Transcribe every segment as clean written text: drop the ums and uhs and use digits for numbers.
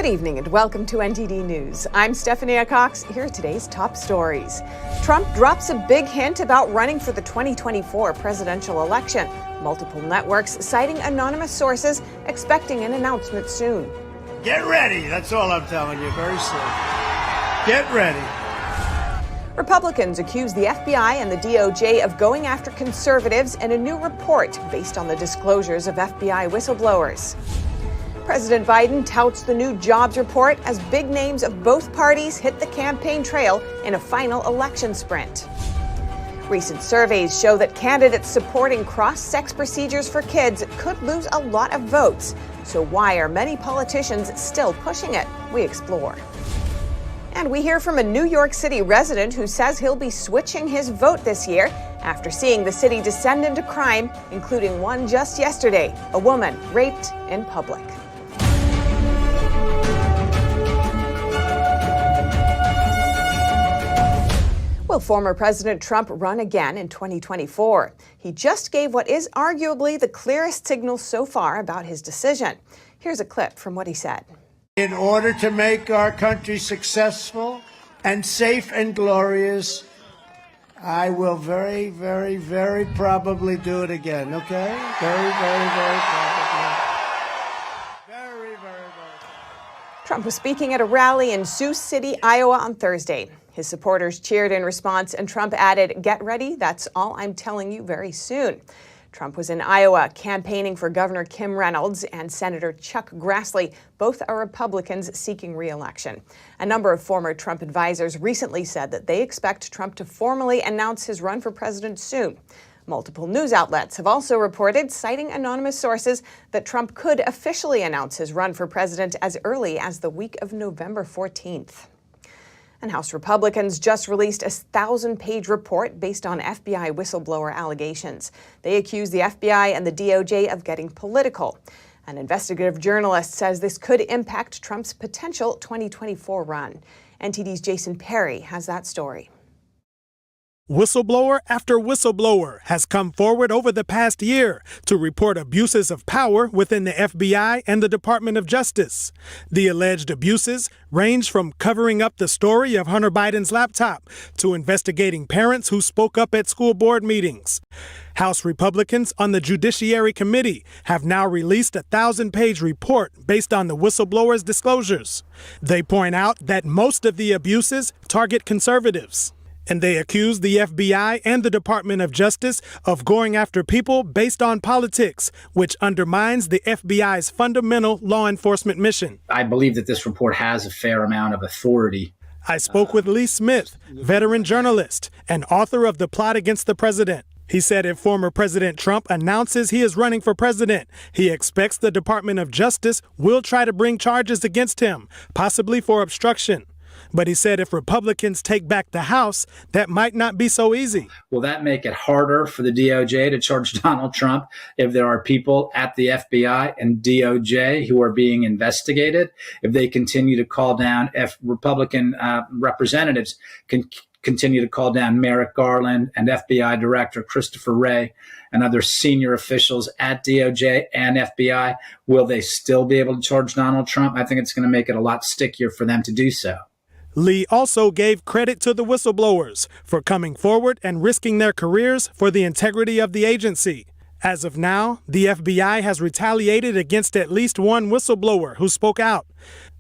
Good evening and welcome to NTD News. I'm Stephanie Cox. Here are today's top stories. Trump drops a big hint about running for the 2024 presidential election. Multiple networks citing anonymous sources expecting an announcement soon. Get ready. That's all I'm telling you. Very soon. Get ready. Republicans accuse the FBI and the DOJ of going after conservatives in a new report based on the disclosures of FBI whistleblowers. President Biden touts the new jobs report as big names of both parties hit the campaign trail in a final election sprint. Recent surveys show that candidates supporting cross-sex procedures for kids could lose a lot of votes. So why are many politicians still pushing it? We explore. And we hear from a New York City resident who says he'll be switching his vote this year after seeing the city descend into crime, including one just yesterday, a woman raped in public. Will former President Trump run again in 2024? He just gave what is arguably the clearest signal so far about his decision. Here's a clip from what he said. In order to make our country successful and safe and glorious, I will very, very, very probably do it again, okay? Very, very, very probably. Very, very, very. Trump was speaking at a rally in Sioux City, Iowa on Thursday. His supporters cheered in response, and Trump added, "Get ready, that's all I'm telling you very soon." Trump was in Iowa campaigning for Governor Kim Reynolds and Senator Chuck Grassley. Both are Republicans seeking re-election. A number of former Trump advisors recently said that they expect Trump to formally announce his run for president soon. Multiple news outlets have also reported, citing anonymous sources, that Trump could officially announce his run for president as early as the week of November 14th. And House Republicans just released a 1,000-page report based on FBI whistleblower allegations. They accuse the FBI and the DOJ of getting political. An investigative journalist says this could impact Trump's potential 2024 run. NTD's Jason Perry has that story. Whistleblower after whistleblower has come forward over the past year to report abuses of power within the FBI and the Department of Justice. The alleged abuses range from covering up the story of Hunter Biden's laptop to investigating parents who spoke up at school board meetings. House Republicans on the Judiciary Committee have now released a 1,000-page report based on the whistleblowers' disclosures. They point out that most of the abuses target conservatives. And they accuse the FBI and the Department of Justice of going after people based on politics, which undermines the FBI's fundamental law enforcement mission. I believe that this report has a fair amount of authority. I spoke with Lee Smith, veteran journalist and author of The Plot Against the President. He said if former President Trump announces he is running for president, he expects the Department of Justice will try to bring charges against him, possibly for obstruction. But he said if Republicans take back the House, that might not be so easy. Will that make it harder for the DOJ to charge Donald Trump if there are people at the FBI and DOJ who are being investigated? If they continue to call down, if Republican representatives can continue to call down Merrick Garland and FBI Director Christopher Wray and other senior officials at DOJ and FBI, will they still be able to charge Donald Trump? I think it's going to make it a lot stickier for them to do so. Lee also gave credit to the whistleblowers for coming forward and risking their careers for the integrity of the agency. As of now, the FBI has retaliated against at least one whistleblower who spoke out.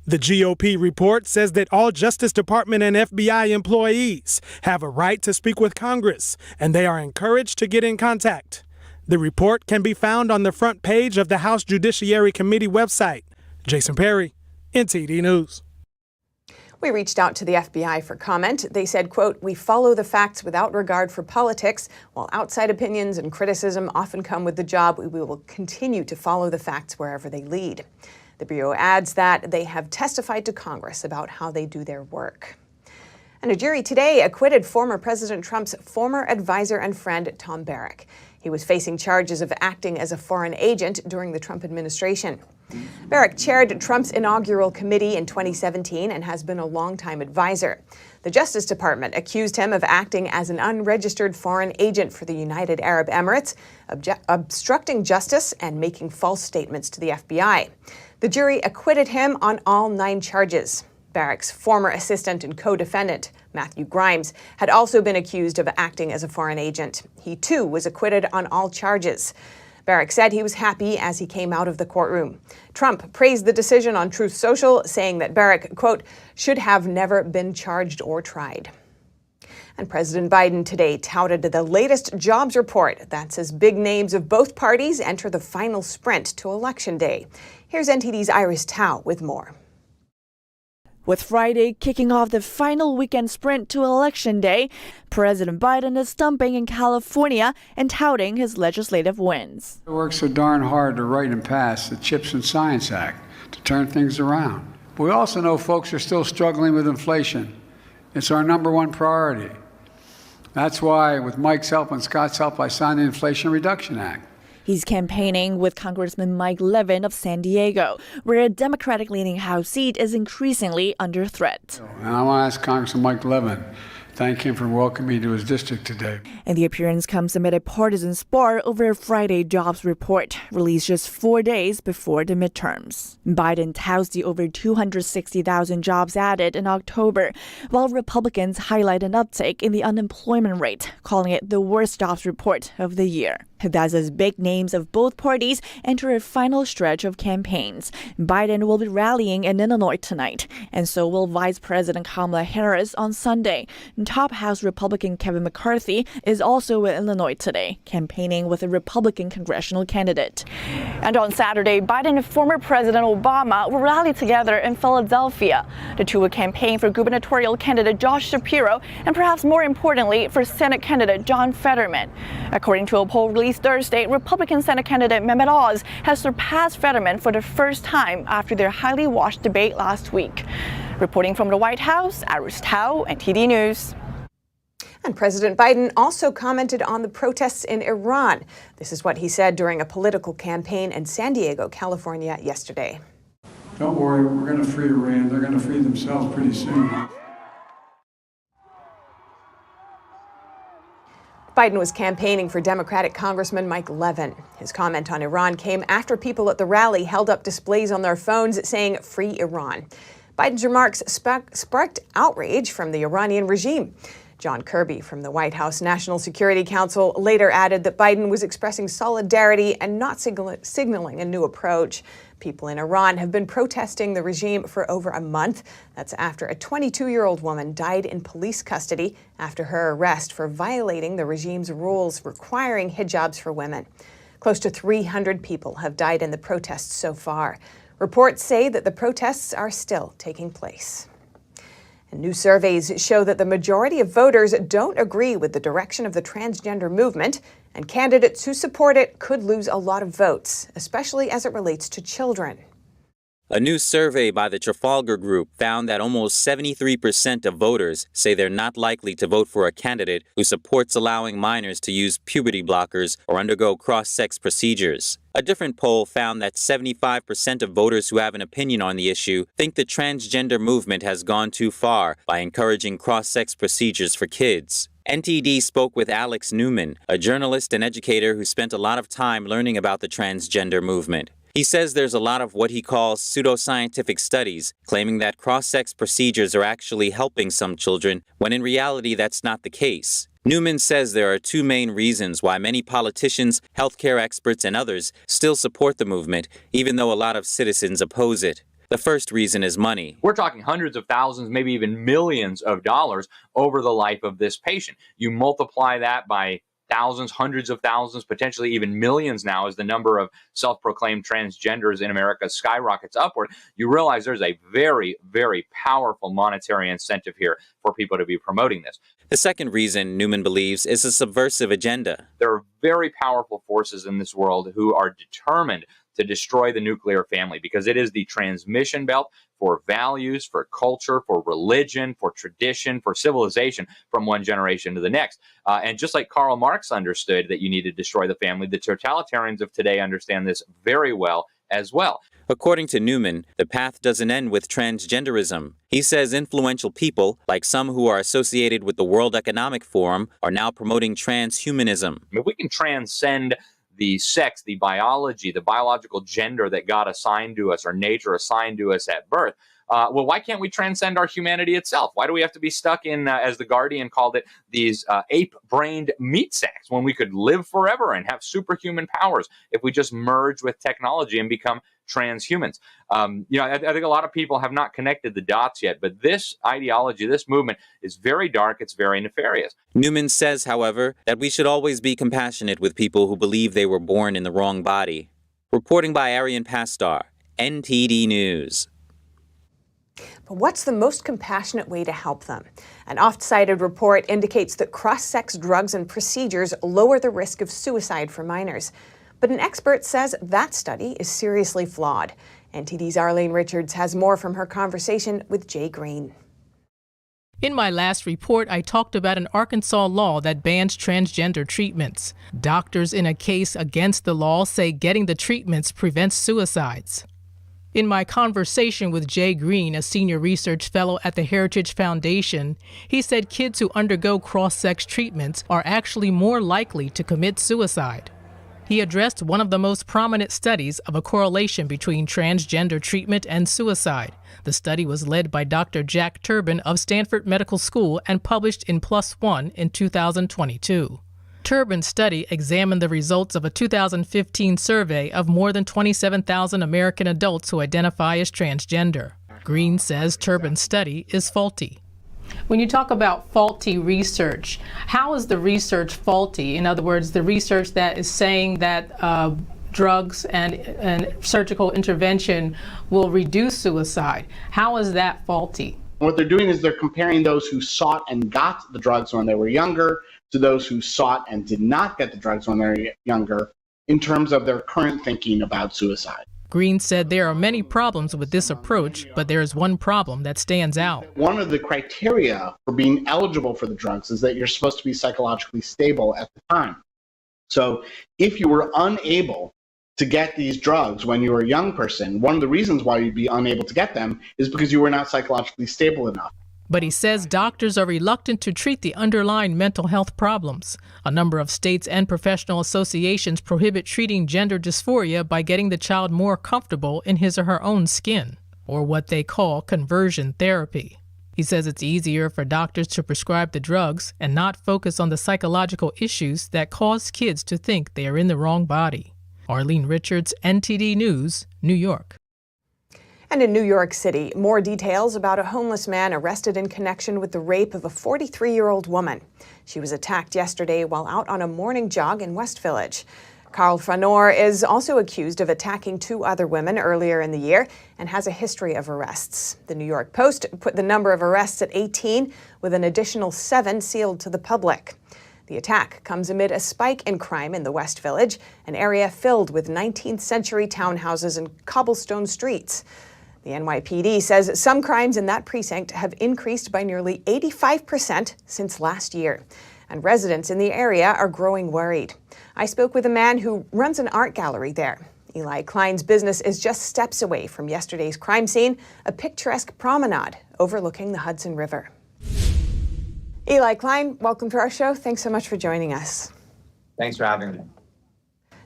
The GOP report says that all Justice Department and FBI employees have a right to speak with Congress, and they are encouraged to get in contact. The report can be found on the front page of the House Judiciary Committee website. Jason Perry, NTD News. We reached out to the FBI for comment. They said, quote, "We follow the facts without regard for politics. While outside opinions and criticism often come with the job, we will continue to follow the facts wherever they lead." The Bureau adds that they have testified to Congress about how they do their work. And a jury today acquitted former President Trump's former advisor and friend, Tom Barrack. He was facing charges of acting as a foreign agent during the Trump administration. Barrack chaired Trump's inaugural committee in 2017 and has been a longtime advisor. The Justice Department accused him of acting as an unregistered foreign agent for the United Arab Emirates, obstructing justice and making false statements to the FBI. The jury acquitted him on all 9 charges. Barrack's former assistant and co-defendant, Matthew Grimes, had also been accused of acting as a foreign agent. He, too, was acquitted on all charges. Barrack said he was happy as he came out of the courtroom. Trump praised the decision on Truth Social, saying that Barrack, quote, should have never been charged or tried. And President Biden today touted the latest jobs report that says big names of both parties enter the final sprint to Election Day. Here's NTD's Iris Tao with more. With Friday kicking off the final weekend sprint to Election Day, President Biden is stumping in California and touting his legislative wins. We worked so darn hard to write and pass the CHIPS and Science Act to turn things around. But we also know folks are still struggling with inflation. It's our #1 priority. That's why, with Mike's help and Scott's help, I signed the Inflation Reduction Act. He's campaigning with Congressman Mike Levin of San Diego, where a Democratic-leaning House seat is increasingly under threat. And I want to ask Congressman Mike Levin, thank him for welcoming me to his district today. And the appearance comes amid a partisan spar over a Friday jobs report, released just 4 days before the midterms. Biden touts the over 260,000 jobs added in October, while Republicans highlight an uptick in the unemployment rate, calling it the worst jobs report of the year. That's as big names of both parties enter a final stretch of campaigns. Biden will be rallying in Illinois tonight, and so will Vice President Kamala Harris on Sunday. Top House Republican Kevin McCarthy is also in Illinois today, campaigning with a Republican congressional candidate. And on Saturday, Biden and former President Obama will rally together in Philadelphia. The two will campaign for gubernatorial candidate Josh Shapiro and perhaps more importantly for Senate candidate John Fetterman. According to a poll released Thursday, Republican Senate candidate Mehmet Oz has surpassed Fetterman for the first time after their highly watched debate last week. Reporting from the White House, Iris Tao, NTD News. And President Biden also commented on the protests in Iran. This is what he said during a political campaign in San Diego, California, yesterday. Don't worry, we're going to free Iran. They're going to free themselves pretty soon. Biden was campaigning for Democratic Congressman Mike Levin. His comment on Iran came after people at the rally held up displays on their phones saying, "Free Iran." Biden's remarks sparked outrage from the Iranian regime. John Kirby from the White House National Security Council later added that Biden was expressing solidarity and not signaling a new approach. People in Iran have been protesting the regime for over a month. That's after a 22-year-old woman died in police custody after her arrest for violating the regime's rules requiring hijabs for women. Close to 300 people have died in the protests so far. Reports say that the protests are still taking place. And new surveys show that the majority of voters don't agree with the direction of the transgender movement, and candidates who support it could lose a lot of votes, especially as it relates to children. A new survey by the Trafalgar Group found that almost 73% of voters say they're not likely to vote for a candidate who supports allowing minors to use puberty blockers or undergo cross-sex procedures. A different poll found that 75% of voters who have an opinion on the issue think the transgender movement has gone too far by encouraging cross-sex procedures for kids. NTD spoke with Alex Newman, a journalist and educator who spent a lot of time learning about the transgender movement. He says there's a lot of what he calls pseudoscientific studies claiming that cross-sex procedures are actually helping some children, when in reality that's not the case. Newman says there are two main reasons why many politicians, healthcare experts, and others still support the movement, even though a lot of citizens oppose it. The first reason is money. We're talking hundreds of thousands, maybe even millions of dollars over the life of this patient. You multiply that by thousands, hundreds of thousands, potentially even millions now as the number of self-proclaimed transgenders in America skyrockets upward, you realize there's a very, very powerful monetary incentive here for people to be promoting this. The second reason, Newman believes, is a subversive agenda. There are very powerful forces in this world who are determined to destroy the nuclear family because it is the transmission belt for values, for culture, for religion, for tradition, for civilization from one generation to the next. And just like Karl Marx understood that you need to destroy the family, the totalitarians of today understand this very well as well. According to Newman, the path doesn't end with transgenderism. He says influential people, like some who are associated with the World Economic Forum, are now promoting transhumanism. If we can transcend the sex, the biology, the biological gender that God assigned to us or nature assigned to us at birth, well, why can't we transcend our humanity itself? Why do we have to be stuck in, as The Guardian called it, these ape-brained meat sacks when we could live forever and have superhuman powers if we just merge with technology and become transhumans? I think a lot of people have not connected the dots yet, but this ideology, this movement is very dark. It's very nefarious. Newman says, however, that we should always be compassionate with people who believe they were born in the wrong body. Reporting by Arian Pastar, NTD News. But what's the most compassionate way to help them? An oft-cited report indicates that cross-sex drugs and procedures lower the risk of suicide for minors. But an expert says that study is seriously flawed. NTD's Arlene Richards has more from her conversation with Jay Greene. In my last report, I talked about an Arkansas law that bans transgender treatments. Doctors in a case against the law say getting the treatments prevents suicides. In my conversation with Jay Greene, a senior research fellow at the Heritage Foundation, he said kids who undergo cross-sex treatments are actually more likely to commit suicide. He addressed one of the most prominent studies of a correlation between transgender treatment and suicide. The study was led by Dr. Jack Turbin of Stanford Medical School and published in PLOS ONE in 2022. Turbin's study examined the results of a 2015 survey of more than 27,000 American adults who identify as transgender. Greene says Turbin's study is faulty. When you talk about faulty research, how is the research faulty? In other words, the research that is saying that drugs and surgical intervention will reduce suicide. How is that faulty? What they're doing is they're comparing those who sought and got the drugs when they were younger to those who sought and did not get the drugs when they were younger in terms of their current thinking about suicide. Greene said there are many problems with this approach, but there is one problem that stands out. One of the criteria for being eligible for the drugs is that you're supposed to be psychologically stable at the time. So if you were unable to get these drugs when you were a young person, one of the reasons why you'd be unable to get them is because you were not psychologically stable enough. But he says doctors are reluctant to treat the underlying mental health problems. A number of states and professional associations prohibit treating gender dysphoria by getting the child more comfortable in his or her own skin, or what they call conversion therapy. He says it's easier for doctors to prescribe the drugs and not focus on the psychological issues that cause kids to think they are in the wrong body. Arlene Richards, NTD News, New York. And in New York City, more details about a homeless man arrested in connection with the rape of a 43-year-old woman. She was attacked yesterday while out on a morning jog in West Village. Carl Franor is also accused of attacking 2 other women earlier in the year and has a history of arrests. The New York Post put the number of arrests at 18, with an additional 7 sealed to the public. The attack comes amid a spike in crime in the West Village, an area filled with 19th century townhouses and cobblestone streets. The NYPD says some crimes in that precinct have increased by nearly 85% since last year, and residents in the area are growing worried. I spoke with a man who runs an art gallery there. Eli Klein's business is just steps away from yesterday's crime scene, a picturesque promenade overlooking the Hudson River. Eli Klein, welcome to our show. Thanks so much for joining us. Thanks for having me.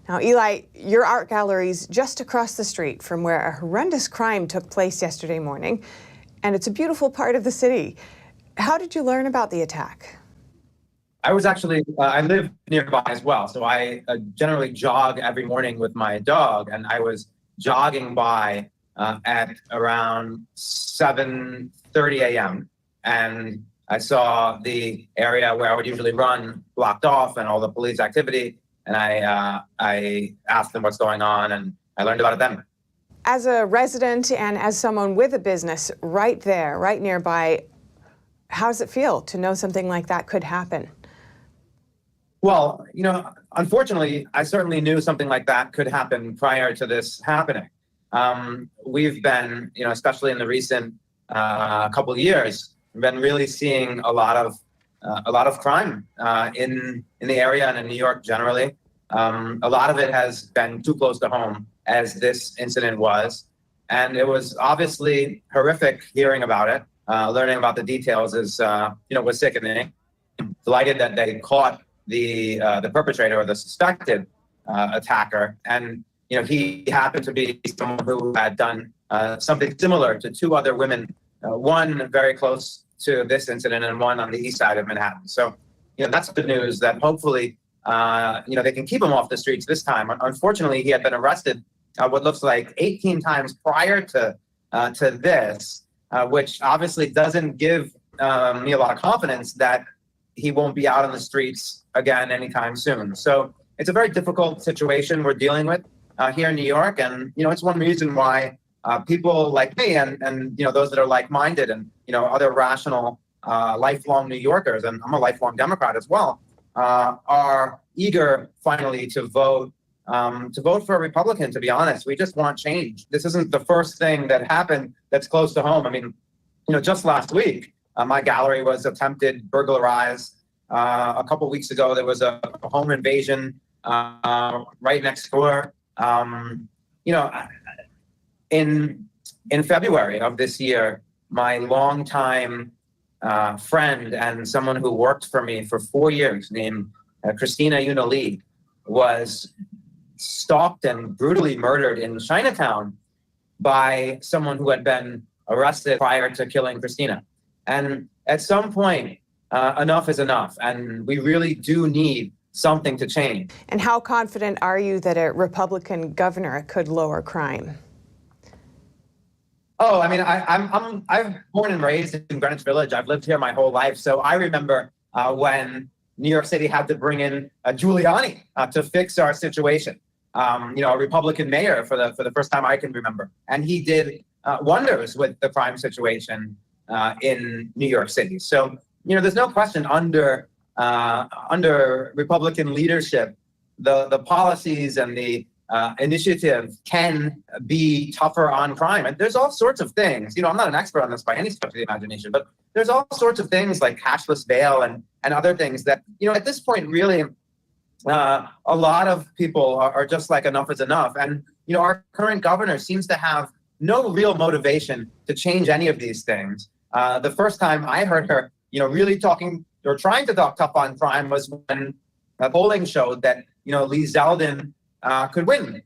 Now, Eli, your art gallery's just across the street from where a horrendous crime took place yesterday morning, and it's a beautiful part of the city. How did you learn about the attack? I was actually, I live nearby as well, so I generally jog every morning with my dog, and I was jogging by at around 7:30 a.m., and I saw the area where I would usually run blocked off and all the police activity. And I asked them what's going on, and I learned about it then. As a resident and as someone with a business right there, right nearby, how does it feel to know something like that could happen? Well, unfortunately, I certainly knew something like that could happen prior to this happening. We've been, especially in the recent couple of years, we've been really seeing a lot of crime in the area and in New York generally. A lot of it has been too close to home, as this incident was. And it was obviously horrific hearing about it. Learning about the details was sickening. Delighted that they caught the perpetrator or the suspected attacker. And, he happened to be someone who had done something similar to two other women, one very close to this incident and one on the east side of Manhattan. So, that's good news that hopefully, they can keep him off the streets this time. Unfortunately, he had been arrested what looks like 18 times prior to this, which obviously doesn't give me a lot of confidence that he won't be out on the streets again anytime soon. So it's a very difficult situation we're dealing with here in New York. And, it's one reason why people like me and those that are like-minded and, other rational, lifelong New Yorkers, and I'm a lifelong Democrat as well, are eager finally to vote for a Republican, to be honest. We just want change. This isn't the first thing that happened that's close to home. I mean, just last week, my gallery was attempted burglarized. A couple weeks ago, there was a home invasion right next door. In February of this year, my longtime friend and someone who worked for me for 4 years, named Christina Yunali, was stalked and brutally murdered in Chinatown by someone who had been arrested prior to killing Christina. And at some point, enough is enough, and we really do need something to change. And how confident are you that a Republican governor could lower crime? Oh, I mean, I'm born and raised in Greenwich Village. I've lived here my whole life, so I remember when New York City had to bring in Giuliani to fix our situation. A Republican mayor for the first time I can remember, and he did wonders with the crime situation in New York City. So there's no question under Republican leadership, the policies and the initiative can be tougher on crime. And there's all sorts of things. I'm not an expert on this by any stretch of the imagination, but there's all sorts of things like cashless bail and other things that, at this point, really, a lot of people are just like, enough is enough. And, our current governor seems to have no real motivation to change any of these things. The first time I heard her, really talking or trying to talk tough on crime was when polling showed that, Lee Zeldin could win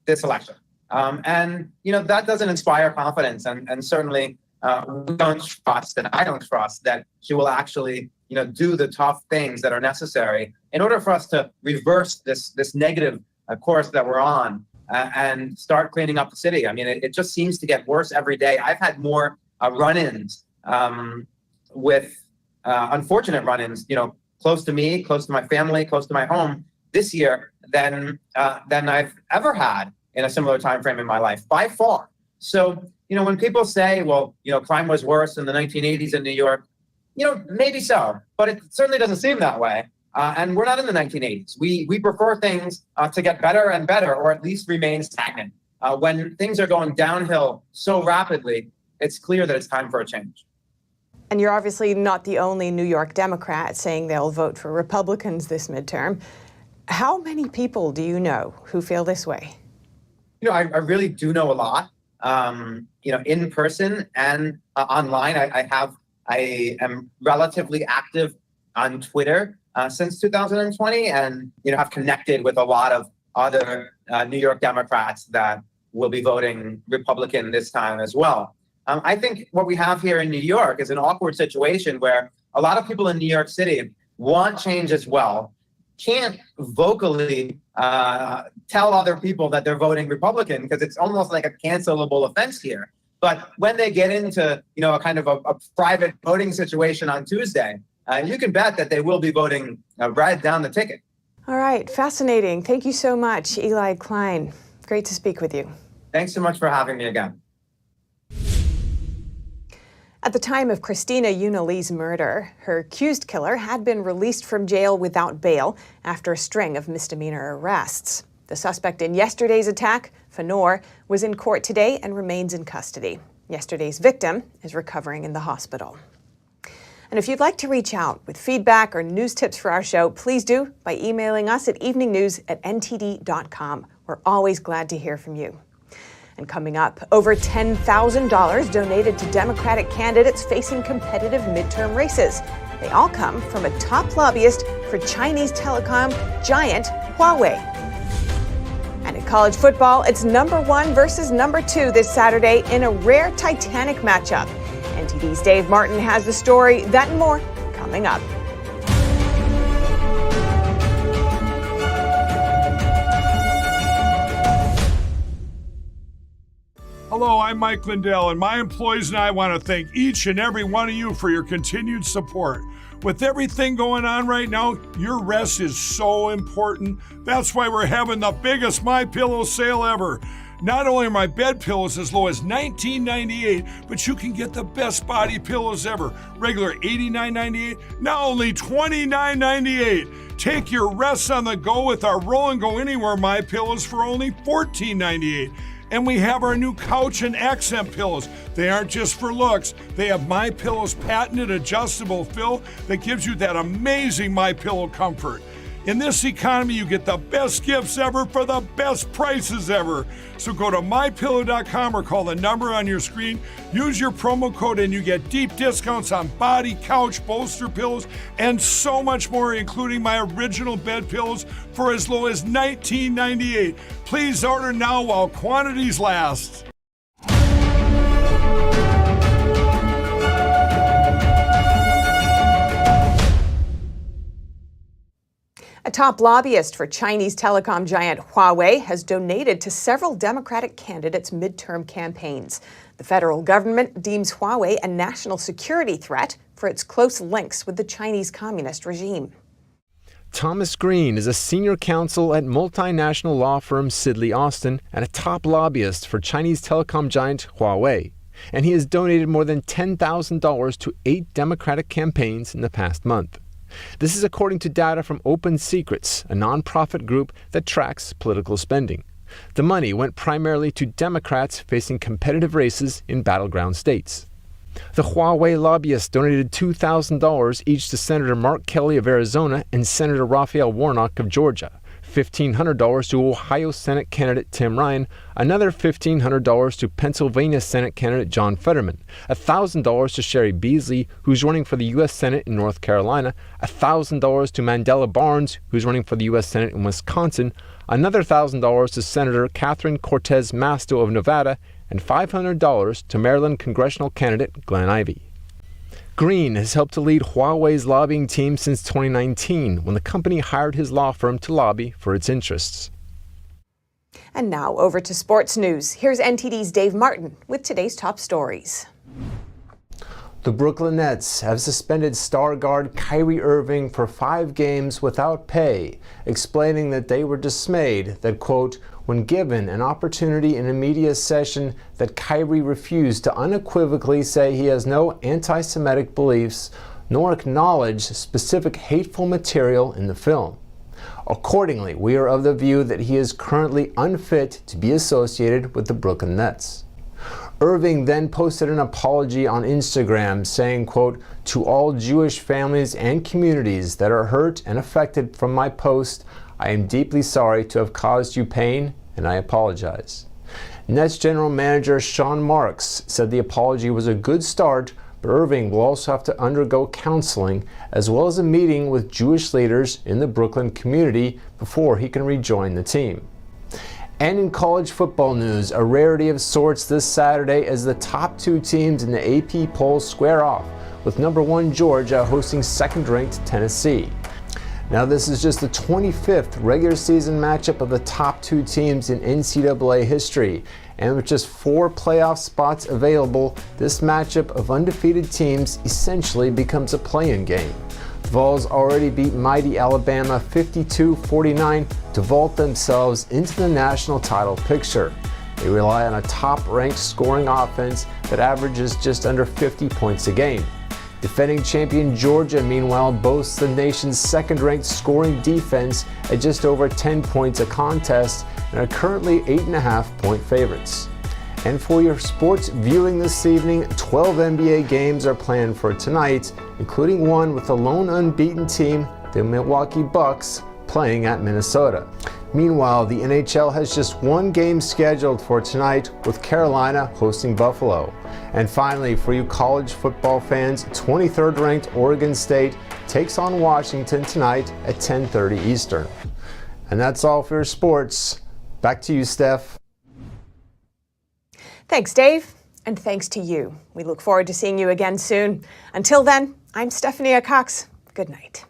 this election. And that doesn't inspire confidence. And certainly we don't trust, and I don't trust, that she will actually, do the tough things that are necessary in order for us to reverse this negative course that we're on and start cleaning up the city. I mean, it just seems to get worse every day. I've had more run-ins with unfortunate run-ins, close to me, close to my family, close to my home this year than I've ever had in a similar time frame in my life, by far. So, when people say, well, crime was worse in the 1980s in New York, maybe so, but it certainly doesn't seem that way. And we're not in the 1980s. We prefer things to get better and better, or at least remain stagnant. When things are going downhill so rapidly, it's clear that it's time for a change. And you're obviously not the only New York Democrat saying they'll vote for Republicans this midterm. How many people do you know who feel this way? I really do know a lot, in person and online. I am relatively active on Twitter since 2020, and, have connected with a lot of other New York Democrats that will be voting Republican this time as well. I think what we have here in New York is an awkward situation where a lot of people in New York City want change as well, can't vocally tell other people that they're voting Republican because it's almost like a cancelable offense here. But when they get into, a kind of a private voting situation on Tuesday, you can bet that they will be voting red down the ticket. All right, fascinating. Thank you so much, Eli Klein. Great to speak with you. Thanks so much for having me again. At the time of Christina Yunali's murder, her accused killer had been released from jail without bail after a string of misdemeanor arrests. The suspect in yesterday's attack, Fanor, was in court today and remains in custody. Yesterday's victim is recovering in the hospital. And if you'd like to reach out with feedback or news tips for our show, please do by emailing us at eveningnews@ntd.com. We're always glad to hear from you. And coming up, over $10,000 donated to Democratic candidates facing competitive midterm races. They all come from a top lobbyist for Chinese telecom giant Huawei. And in college football, it's number 1 versus number 2 this Saturday in a rare Titanic matchup. NTD's Dave Martin has the story, that and more, coming up. Hello, I'm Mike Lindell, and my employees and I want to thank each and every one of you for your continued support. With everything going on right now, your rest is so important. That's why we're having the biggest MyPillow sale ever. Not only are my bed pillows as low as $19.98, but you can get the best body pillows ever. Regular $89.98, now only $29.98. Take your rest on the go with our Roll and Go Anywhere MyPillows for only $14.98. And we have our new couch and accent pillows. They aren't just for looks. They have MyPillow's patented adjustable fill that gives you that amazing MyPillow comfort. In this economy, you get the best gifts ever for the best prices ever. So go to mypillow.com or call the number on your screen. Use your promo code and you get deep discounts on body, couch, bolster pillows, and so much more, including my original bed pillows for as low as $19.98. Please order now while quantities last. A top lobbyist for Chinese telecom giant Huawei has donated to several Democratic candidates' midterm campaigns. The federal government deems Huawei a national security threat for its close links with the Chinese communist regime. Thomas Greene is a senior counsel at multinational law firm Sidley Austin and a top lobbyist for Chinese telecom giant Huawei. And he has donated more than $10,000 to 8 Democratic campaigns in the past month. This is according to data from Open Secrets, a nonprofit group that tracks political spending. The money went primarily to Democrats facing competitive races in battleground states. The Huawei lobbyists donated $2,000 each to Senator Mark Kelly of Arizona and Senator Raphael Warnock of Georgia, $1,500 to Ohio Senate candidate Tim Ryan, another $1,500 to Pennsylvania Senate candidate John Fetterman, $1,000 to Sherry Beasley, who's running for the U.S. Senate in North Carolina, $1,000 to Mandela Barnes, who's running for the U.S. Senate in Wisconsin, another $1,000 to Senator Catherine Cortez Masto of Nevada, and $500 to Maryland congressional candidate Glenn Ivey. Greene has helped to lead Huawei's lobbying team since 2019, when the company hired his law firm to lobby for its interests. And now over to sports news. Here's NTD's Dave Martin with today's top stories. The Brooklyn Nets have suspended star guard Kyrie Irving for 5 games without pay, explaining that they were dismayed that, quote, when given an opportunity in a media session that Kyrie refused to unequivocally say he has no anti-Semitic beliefs, nor acknowledge specific hateful material in the film. Accordingly, we are of the view that he is currently unfit to be associated with the Brooklyn Nets. Irving then posted an apology on Instagram saying, quote, to all Jewish families and communities that are hurt and affected from my post, I am deeply sorry to have caused you pain, and I apologize. Nets general manager Sean Marks said the apology was a good start, but Irving will also have to undergo counseling as well as a meeting with Jewish leaders in the Brooklyn community before he can rejoin the team. And in college football news, a rarity of sorts this Saturday as the top 2 teams in the AP poll square off, with number 1 Georgia hosting second-ranked Tennessee. Now, this is just the 25th regular season matchup of the top 2 teams in NCAA history, and with just 4 playoff spots available, this matchup of undefeated teams essentially becomes a play-in game. The Vols already beat mighty Alabama 52-49 to vault themselves into the national title picture. They rely on a top-ranked scoring offense that averages just under 50 points a game. Defending champion Georgia, meanwhile, boasts the nation's second-ranked scoring defense at just over 10 points a contest and are currently 8.5-point favorites. And for your sports viewing this evening, 12 NBA games are planned for tonight, including one with the lone unbeaten team, the Milwaukee Bucks, playing at Minnesota. Meanwhile, the NHL has just one game scheduled for tonight, with Carolina hosting Buffalo. And finally, for you college football fans, 23rd ranked Oregon State takes on Washington tonight at 10:30 Eastern. And that's all for your sports. Back to you, Steph. Thanks, Dave. And thanks to you. We look forward to seeing you again soon. Until then, I'm Stephanie Cox. Good night.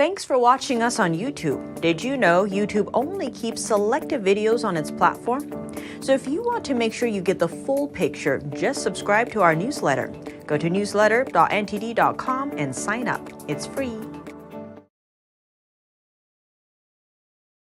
Thanks for watching us on YouTube. Did you know YouTube only keeps selected videos on its platform? So if you want to make sure you get the full picture, just subscribe to our newsletter. Go to newsletter.ntd.com and sign up. It's free.